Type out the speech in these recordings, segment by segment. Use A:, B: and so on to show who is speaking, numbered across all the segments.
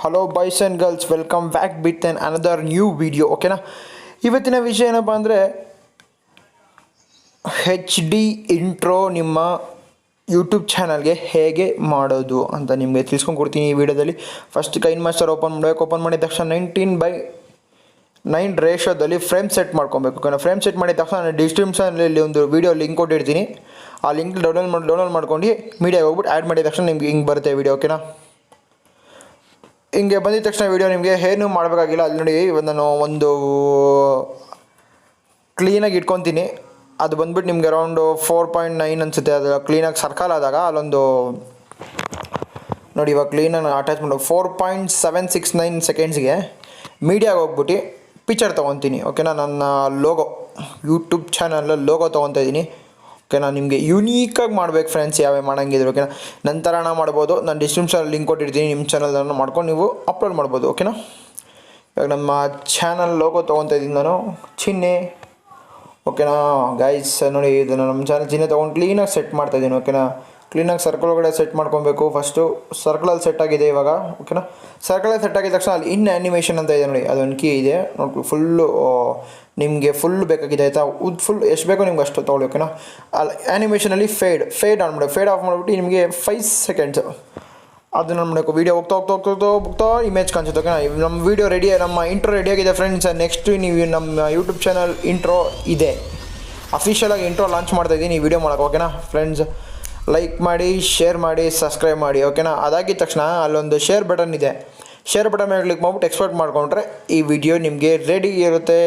A: Hello boys and girls, welcome back with an another new video. ಓಕೆನಾ, ಇವತ್ತಿನ ವಿಷಯ ಏನಪ್ಪ ಅಂದರೆ HD ಇಂಟ್ರೋ ನಿಮ್ಮ ಯೂಟ್ಯೂಬ್ ಚಾನಲ್ಗೆ ಹೇಗೆ ಮಾಡೋದು ಅಂತ ನಿಮಗೆ ತಿಳ್ಸ್ಕೊಂಡು ಕೊಡ್ತೀನಿ ಈ ವಿಡಿಯೋದಲ್ಲಿ. ಫಸ್ಟ್ ಕೈನ್ ಮಾಸ್ಟರ್ ಓಪನ್ ಮಾಡಿದ ತಕ್ಷಣ 19:9 ರೇಷೋದಲ್ಲಿ ಫ್ರೇಮ್ ಸೆಟ್ ಮಾಡ್ಕೊಬೇಕು. ಓಕೆನಾ, ಫ್ರೇಮ್ ಸೆಟ್ ಮಾಡಿದ ತಕ್ಷಣ ನಾನು ಡಿಸ್ಕ್ರಿಪ್ಷನಲ್ಲಿ ಒಂದು ವಿಡಿಯೋ ಲಿಂಕ್ ಕೊಟ್ಟಿರ್ತೀನಿ. ಆ ಲಿಂಕ್ ಡೌನ್ಲೋಡ್ ಮಾಡ್ಕೊಂಡು ಮೀಡಿಯಾಗೆ ಹೋಗ್ಬಿಟ್ಟು ಆ್ಯಡ್ ಮಾಡಿದ ತಕ್ಷಣ ನಿಮ್ಗೆ ಹಿಂಗೆ ಬರುತ್ತೆ ವಿಡಿಯೋ. ಓಕೆನಾ, ಹಿಂಗೆ ಬಂದಿದ ತಕ್ಷಣ ವಿಡಿಯೋ ನಿಮಗೆ ಏನು ಮಾಡಬೇಕಾಗಿಲ್ಲ. ಅಲ್ಲಿ ನೋಡಿ, ನಾನು ಒಂದು ಕ್ಲೀನಾಗಿ ಇಟ್ಕೊತೀನಿ. ಅದು ಬಂದ್ಬಿಟ್ಟು ನಿಮಗೆ ಅರೌಂಡು 4.9 ಅನಿಸುತ್ತೆ. ಅದು ಕ್ಲೀನಾಗಿ ಸರ್ಕಲ್ ಆದಾಗ ಅಲ್ಲೊಂದು ನೋಡಿ, ಇವಾಗ ಕ್ಲೀನಾಗಿ ಅಟ್ಯಾಚ್ ಮಾಡಿ 4.769 ಸೆಕೆಂಡ್ಸ್ಗೆ ಮೀಡಿಯಾಗೆ ಹೋಗ್ಬಿಟ್ಟು ಪಿಕ್ಚರ್ ತೊಗೊತೀನಿ. ಓಕೆನಾ, ನನ್ನ ಯೂಟ್ಯೂಬ್ ಚಾನಲ್ ಲೋಗೋ ತೊಗೊತಾ ಇದ್ದೀನಿ. ಓಕೆನಾ, ನಿಮಗೆ ಯುನೀಕಾಗಿ ಮಾಡ್ಬೇಕು ಫ್ರೆಂಡ್ಸ್, ಯಾವೇ ಮಾಡೋಂಗಿದ್ರು. ಓಕೆನಾ, ನಂತರ ಮಾಡ್ಬೋದು. ನಾನು ಡಿಸ್ಕ್ರಿಪ್ಷನಲ್ಲಿ ಲಿಂಕ್ ಕೊಟ್ಟಿರ್ತೀನಿ, ನಿಮ್ಮ ಚಾನಲನ್ನು ಮಾಡ್ಕೊಂಡು ನೀವು ಅಪ್ಲೋಡ್ ಮಾಡ್ಬೋದು. ಓಕೆನಾ, ಇವಾಗ ನಮ್ಮ ಚಾನಲ್ ಲೋಗೋ ತೊಗೊತಾ ಇದ್ದೀನಿ ನಾನು, ಚಿಹ್ನೆ. ಓಕೆನಾ ಗೈಸ್, ನೋಡಿ ಇದು ನಮ್ಮ ಚಾನಲ್ ಚಿಹ್ನೆ ತೊಗೊಂಡು ಕ್ಲೀನಾಗಿ ಸೆಟ್ ಮಾಡ್ತಾಯಿದ್ದೀನಿ. ಓಕೆನಾ, ಕ್ಲೀನಾಗಿ ಸರ್ಕಲ್ ಒಳಗಡೆ ಸೆಟ್ ಮಾಡ್ಕೊಬೇಕು. ಫಸ್ಟು ಸರ್ಕಲಲ್ಲಿ ಸೆಟ್ ಆಗಿದೆ ಇವಾಗ. ಓಕೆನಾ, ಸರ್ಕಲಲ್ಲಿ ಸೆಟ್ ಆಗಿದ ತಕ್ಷಣ ಅಲ್ಲಿ ಇನ್ ಆ್ಯನಿಮೇಷನ್ ಅಂತ ಇದೆ ನೋಡಿ, ಅದೊಂದು ಕೀ ಇದೆ ನೋಡಿ. ಫುಲ್ಲು ನಿಮಗೆ ಫುಲ್ ಬೇಕಾಗಿದೆ ಆಯಿತಾ, ಫುಲ್ ಎಷ್ಟು ಬೇಕೋ ನಿಮ್ಗೆ ಅಷ್ಟು ತೊಗೊಳ್ಳಿ. ಓಕೆನಾ, ಅಲ್ಲಿ ಆ್ಯನಿಮೇಷನಲ್ಲಿ ಫೇಡ್ ಆನ್ ಮಾಡಿ, ಫೇಡ್ ಆಫ್ ಮಾಡಿಬಿಟ್ಟು ನಿಮಗೆ 5 ಸೆಕೆಂಡ್ಸು ಅದನ್ನು ಮಾಡಬೇಕು. ವೀಡಿಯೋ ಹೋಗ್ತಾ ಇಮೇಜ್ ಕಾಣಿಸುತ್ತೆ. ಓಕೆನಾ, ನಮ್ಮ ವೀಡಿಯೋ ರೆಡಿ, ನಮ್ಮ ಇಂಟ್ರೋ ರೆಡಿಯಾಗಿದೆ ಫ್ರೆಂಡ್ಸ್. ನೆಕ್ಸ್ಟ್ ನೀವು ನಮ್ಮ ಯೂಟ್ಯೂಬ್ ಚಾನಲ್ ಇಂಟ್ರೋ ಇದೆ, ಅಫಿಷಿಯಲಾಗಿ ಇಂಟ್ರೋ ಲಾಂಚ್ ಮಾಡ್ತಾಯಿದ್ದೀನಿ ಈ ವಿಡಿಯೋ ಮಾಡೋಕೆ. ಓಕೆನಾ ಫ್ರೆಂಡ್ಸ್, ಲೈಕ್ ಮಾಡಿ, ಶೇರ್ ಮಾಡಿ, ಸಬ್ಸ್ಕ್ರೈಬ್ ಮಾಡಿ. ಓಕೆನಾ, ಅದಾಗಿದ ತಕ್ಷಣ ಅಲ್ಲೊಂದು ಶೇರ್ ಬಟನ್ ಇದೆ, ಶೇರ್ ಬಟನ್ ಮೇಲೆ ಕ್ಲಿಕ್ ಮಾಡಿಬಿಟ್ಟು ಎಕ್ಸ್ಪೋರ್ಟ್ ಮಾಡಿಕೊಂಡ್ರೆ ಈ ವಿಡಿಯೋ ನಿಮಗೆ ರೆಡಿ ಇರುತ್ತೆ.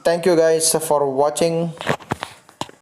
A: Thank you guys for watching.